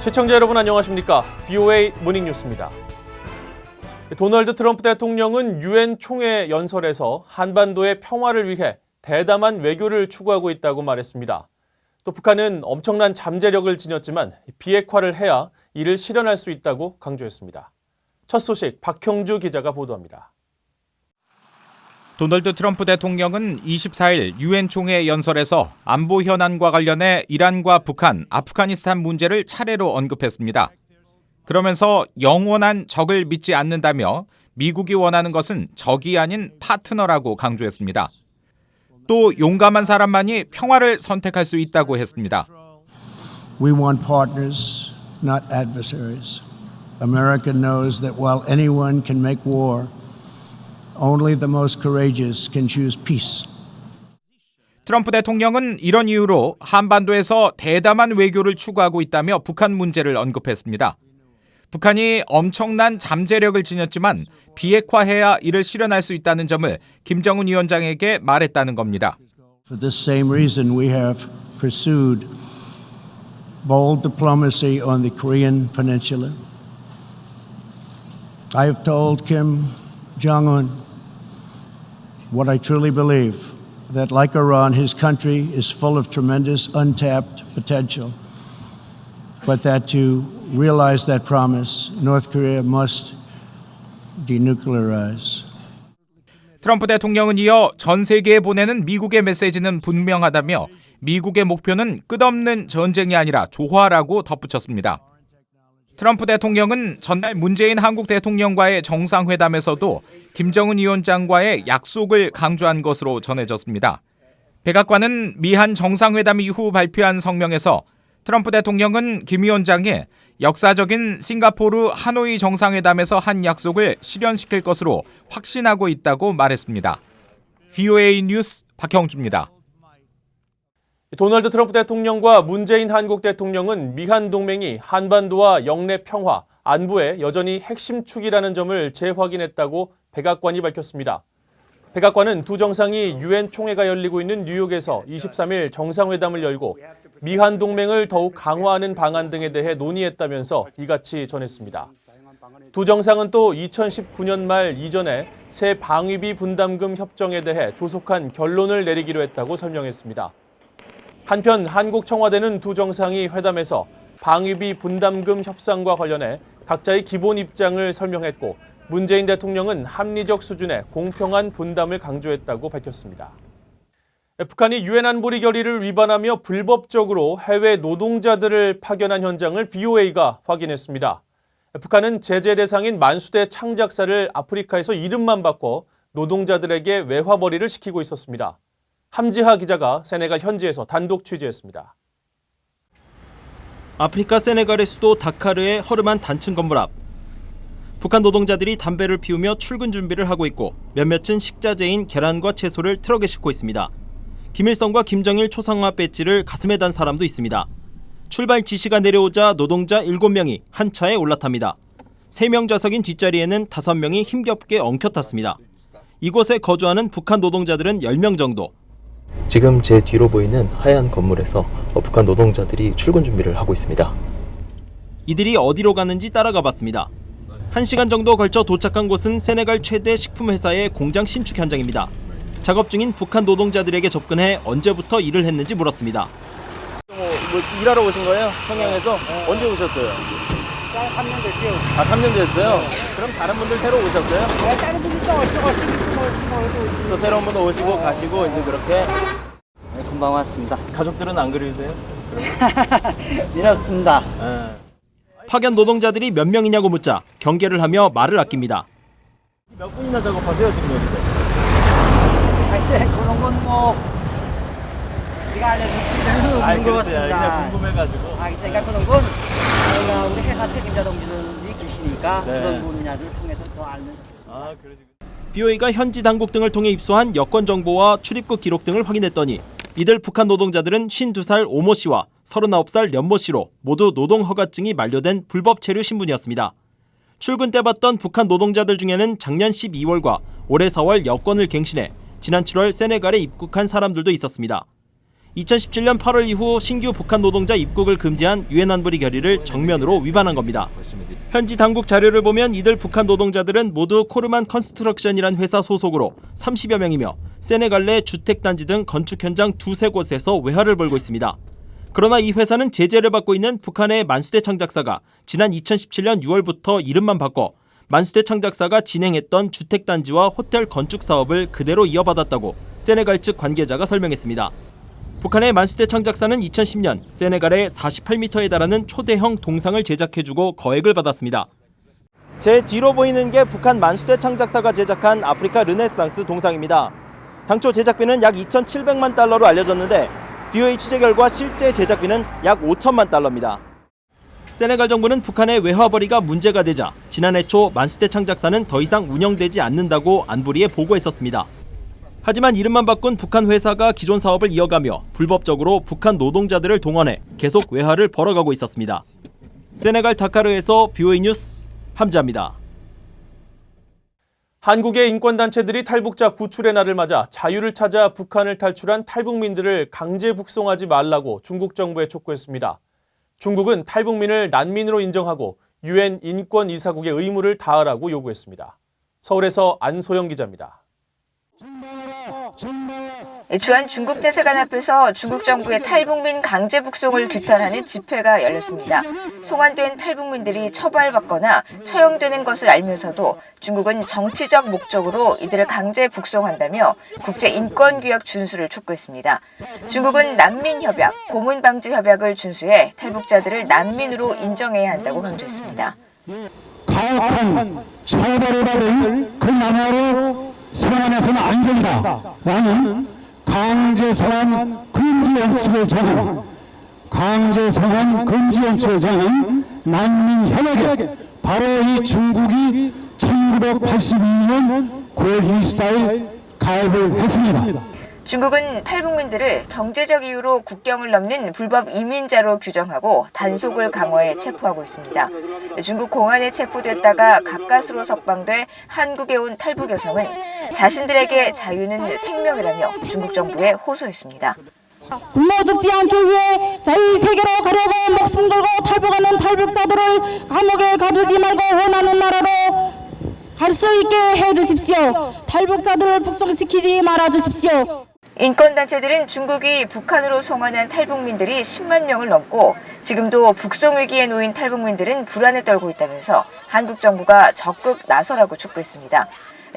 시청자 여러분 안녕하십니까? VOA 모닝뉴스입니다. 도널드 트럼프 대통령은 유엔 총회 연설에서 한반도의 평화를 위해 대담한 외교를 추구하고 있다고 말했습니다. 또 북한은 엄청난 잠재력을 지녔지만 비핵화를 해야 이를 실현할 수 있다고 강조했습니다. 첫 소식 박형주 기자가 보도합니다. 도널드 트럼프 대통령은 24일 유엔 총회 연설에서 안보 현안과 관련해 이란과 북한, 아프가니스탄 문제를 차례로 언급했습니다. 그러면서 영원한 적을 믿지 않는다며 미국이 원하는 것은 적이 아닌 파트너라고 강조했습니다. 또 용감한 사람만이 평화를 선택할 수 있다고 했습니다. We want partners, not adversaries. America knows that while anyone can make war, only the most courageous can choose peace. 트럼프 대통령은 이런 이유로 한반도에서 대담한 외교를 추구하고 있다며 북한 문제를 언급했습니다. 북한이 엄청난 잠재력을 지녔지만 비핵화해야 이를 실현할 수 있다는 점을 김정은 위원장에게 말했다는 겁니다. For this same reason, we have pursued bold diplomacy on the Korean Peninsula. I have told Kim Jong-un what I truly believe, that like Iran, his country is full of tremendous untapped potential, but that to realize that promise, North Korea must denuclearize. 트럼프 대통령은 이어 전 세계에 보내는 미국의 메시지는 분명하다며 미국의 목표는 끝없는 전쟁이 아니라 조화라고 덧붙였습니다. 트럼프 대통령은 전날 문재인 한국 대통령과의 정상회담에서도 김정은 위원장과의 약속을 강조한 것으로 전해졌습니다. 백악관은 미한 정상회담 이후 발표한 성명에서 트럼프 대통령은 김 위원장의 역사적인 싱가포르 하노이 정상회담에서 한 약속을 실현시킬 것으로 확신하고 있다고 말했습니다. VOA 뉴스 박형주입니다. 도널드 트럼프 대통령과 문재인 한국 대통령은 미한 동맹이 한반도와 영내 평화, 안보의 여전히 핵심 축이라는 점을 재확인했다고 백악관이 밝혔습니다. 백악관은 두 정상이 유엔 총회가 열리고 있는 뉴욕에서 23일 정상회담을 열고 미한 동맹을 더욱 강화하는 방안 등에 대해 논의했다면서 이같이 전했습니다. 두 정상은 또 2019년 말 이전에 새 방위비 분담금 협정에 대해 조속한 결론을 내리기로 했다고 설명했습니다. 한편 한국 청와대는 두 정상이 회담에서 방위비 분담금 협상과 관련해 각자의 기본 입장을 설명했고 문재인 대통령은 합리적 수준의 공평한 분담을 강조했다고 밝혔습니다. 북한이 유엔 안보리 결의를 위반하며 불법적으로 해외 노동자들을 파견한 현장을 VOA가 확인했습니다. 북한은 제재 대상인 만수대 창작사를 아프리카에서 이름만 바꿔 노동자들에게 외화벌이를 시키고 있었습니다. 함지하 기자가 세네갈 현지에서 단독 취재했습니다. 아프리카 세네갈의 수도 다카르의 허름한 단층 건물 앞. 북한 노동자들이 담배를 피우며 출근 준비를 하고 있고 몇몇은 식자재인 계란과 채소를 트럭에 싣고 있습니다. 김일성과 김정일 초상화 배지를 가슴에 단 사람도 있습니다. 출발 지시가 내려오자 노동자 7명이 한 차에 올라탑니다. 3명 좌석인 뒷자리에는 5명이 힘겹게 엉켜탔습니다. 이곳에 거주하는 북한 노동자들은 10명 정도. 지금 제 뒤로 보이는 하얀 건물에서 북한 노동자들이 출근 준비를 하고 있습니다. 이들이 어디로 가는지 따라가 봤습니다. 1시간 정도 걸쳐 도착한 곳은 세네갈 최대 식품회사의 공장 신축 현장입니다. 작업 중인 북한 노동자들에게 접근해 언제부터 일을 했는지 물었습니다. 일하러 오신 거예요? 평양에서? 언제 오셨어요? 3년 됐어요. 3년 됐어요? 그럼 다른 분들 새로 오셨어요? 다른 분들 또 오시고 또 새로운 분도 오시고 가시고 이제 그렇게. 금방 왔습니다. 가족들은 안 그리세요? 이렇습니다. 파견 노동자들이 몇 명이냐고 묻자 경계를 하며 말을 아낍니다. 몇 분이나 작업하세요 지금 여기서? 글쎄 그런 건 뭐 네가 알려주는 것 같습니다. 그냥 궁금해가지고. 제가 그런 건 저희가 우리 회사 책임자 동지들이 계시니까 네. 그런 분야를 통해서 더 알면 좋겠습니다. BOA가 현지 당국 등을 통해 입수한 여권 정보와 출입국 기록 등을 확인했더니 이들 북한 노동자들은 52살 오모 씨와 39살 련모 씨로 모두 노동 허가증이 만료된 불법 체류 신분이었습니다. 출근 때 봤던 북한 노동자들 중에는 작년 12월과 올해 4월 여권을 갱신해 지난 7월 세네갈에 입국한 사람들도 있었습니다. 2017년 8월 이후 신규 북한 노동자 입국을 금지한 유엔 안보리 결의를 정면으로 위반한 겁니다. 현지 당국 자료를 보면 이들 북한 노동자들은 모두 코르만 컨스트럭션이란 회사 소속으로 30여 명이며 세네갈 내 주택단지 등 건축 현장 두세 곳에서 외화를 벌고 있습니다. 그러나 이 회사는 제재를 받고 있는 북한의 만수대 창작사가 지난 2017년 6월부터 이름만 바꿔 만수대 창작사가 진행했던 주택단지와 호텔 건축 사업을 그대로 이어받았다고 세네갈 측 관계자가 설명했습니다. 북한의 만수대 창작사는 2010년 세네갈에 48m에 달하는 초대형 동상을 제작해주고 거액을 받았습니다. 제 뒤로 보이는 게 북한 만수대 창작사가 제작한 아프리카 르네상스 동상입니다. 당초 제작비는 약 2,700만 달러로 알려졌는데 VOA 취재 결과 실제 제작비는 약 5천만 달러입니다. 세네갈 정부는 북한의 외화벌이가 문제가 되자 지난해 초 만수대 창작사는 더 이상 운영되지 않는다고 안보리에 보고했었습니다. 하지만 이름만 바꾼 북한 회사가 기존 사업을 이어가며 불법적으로 북한 노동자들을 동원해 계속 외화를 벌어가고 있었습니다. 세네갈 다카르에서 VOA 뉴스 함자입니다. 한국의 인권단체들이 탈북자 구출의 날을 맞아 자유를 찾아 북한을 탈출한 탈북민들을 강제 북송하지 말라고 중국 정부에 촉구했습니다. 중국은 탈북민을 난민으로 인정하고 유엔 인권이사국의 의무를 다하라고 요구했습니다. 서울에서 안소영 기자입니다. 주한 중국 대사관 앞에서 중국 정부의 탈북민 강제 북송을 규탄하는 집회가 열렸습니다. 송환된 탈북민들이 처벌받거나 처형되는 것을 알면서도 중국은 정치적 목적으로 이들을 강제 북송한다며 국제인권규약 준수를 촉구했습니다. 중국은 난민협약, 고문방지협약을 준수해 탈북자들을 난민으로 인정해야 한다고 강조했습니다. 가혹한 처벌을 받을 그 나라로 생활해서는 안 된다라는 강제성한 금지원칙을 정한 난민협약에 바로 이 중국이 1982년 9월 24일 가입을 했습니다. 중국은 탈북민들을 경제적 이유로 국경을 넘는 불법 이민자로 규정하고 단속을 강화해 체포하고 있습니다. 중국 공안에 체포됐다가 가까스로 석방돼 한국에 온 탈북 여성은 자신들에게 자유는 생명이라며 중국 정부에 호소했습니다. 굶어 죽지 않기 위해 자유의 세계로 가려고 목숨 걸고 탈북하는 탈북자들을 감옥에 가두지 말고 원하는 나라로 갈 수 있게 해주십시오. 탈북자들을 북송시키지 말아주십시오. 인권단체들은 중국이 북한으로 송환한 탈북민들이 10만 명을 넘고 지금도 북송 위기에 놓인 탈북민들은 불안에 떨고 있다면서 한국 정부가 적극 나서라고 촉구했습니다.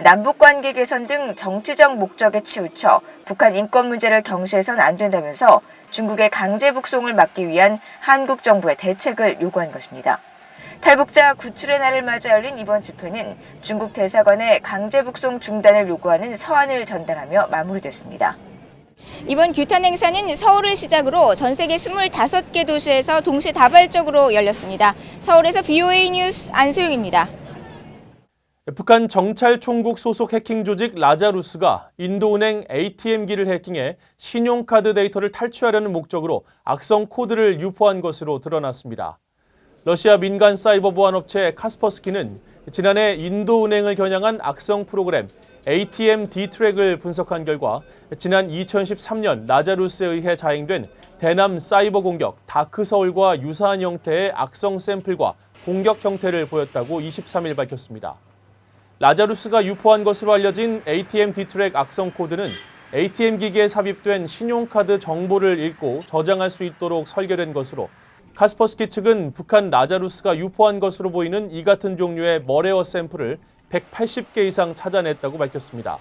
남북관계 개선 등 정치적 목적에 치우쳐 북한 인권 문제를 경시해서는 안 된다면서 중국의 강제 북송을 막기 위한 한국 정부의 대책을 요구한 것입니다. 탈북자 구출의 날을 맞아 열린 이번 집회는 중국 대사관에 강제 북송 중단을 요구하는 서한을 전달하며 마무리됐습니다. 이번 규탄 행사는 서울을 시작으로 전 세계 25개 도시에서 동시다발적으로 열렸습니다. 서울에서 VOA 뉴스 안소영입니다. 북한 정찰총국 소속 해킹 조직 라자루스가 인도은행 ATM기를 해킹해 신용카드 데이터를 탈취하려는 목적으로 악성 코드를 유포한 것으로 드러났습니다. 러시아 민간 사이버 보안 업체 카스퍼스키는 지난해 인도은행을 겨냥한 악성 프로그램 ATM D-트랙을 분석한 결과 지난 2013년 라자루스에 의해 자행된 대남 사이버 공격 다크서울과 유사한 형태의 악성 샘플과 공격 형태를 보였다고 23일 밝혔습니다. 라자루스가 유포한 것으로 알려진 ATM D-트랙 악성 코드는 ATM 기기에 삽입된 신용카드 정보를 읽고 저장할 수 있도록 설계된 것으로 카스퍼스키 측은 북한 라자루스가 유포한 것으로 보이는 이 같은 종류의 머레어 샘플을 180개 이상 찾아냈다고 밝혔습니다.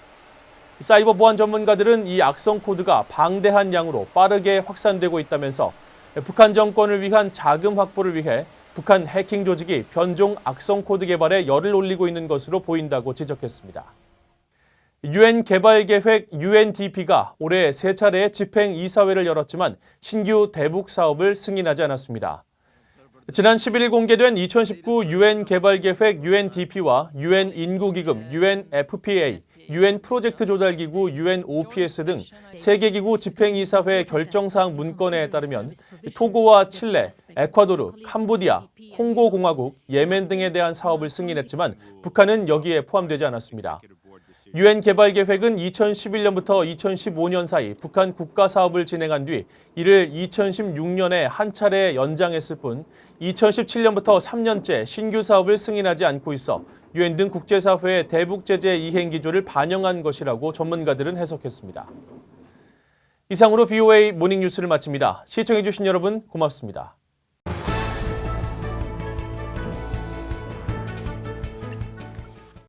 사이버 보안 전문가들은 이 악성 코드가 방대한 양으로 빠르게 확산되고 있다면서 북한 정권을 위한 자금 확보를 위해 북한 해킹 조직이 변종 악성 코드 개발에 열을 올리고 있는 것으로 보인다고 지적했습니다. 유엔 개발계획 UNDP가 올해 3차례의 집행 이사회를 열었지만 신규 대북 사업을 승인하지 않았습니다. 지난 11일 공개된 2019 유엔 개발계획 UNDP와 유엔 인구기금 UNFPA, 유엔 프로젝트 조달기구 UNOPS 등 3개 기구 집행이사회 결정사항 문건에 따르면 토고와 칠레, 에콰도르, 캄보디아, 콩고공화국, 예멘 등에 대한 사업을 승인했지만 북한은 여기에 포함되지 않았습니다. 유엔 개발 계획은 2011년부터 2015년 사이 북한 국가 사업을 진행한 뒤 이를 2016년에 한 차례 연장했을 뿐 2017년부터 3년째 신규 사업을 승인하지 않고 있어 유엔 등 국제사회의 대북 제재 이행 기조를 반영한 것이라고 전문가들은 해석했습니다. 이상으로 VOA 모닝뉴스를 마칩니다. 시청해주신 여러분 고맙습니다.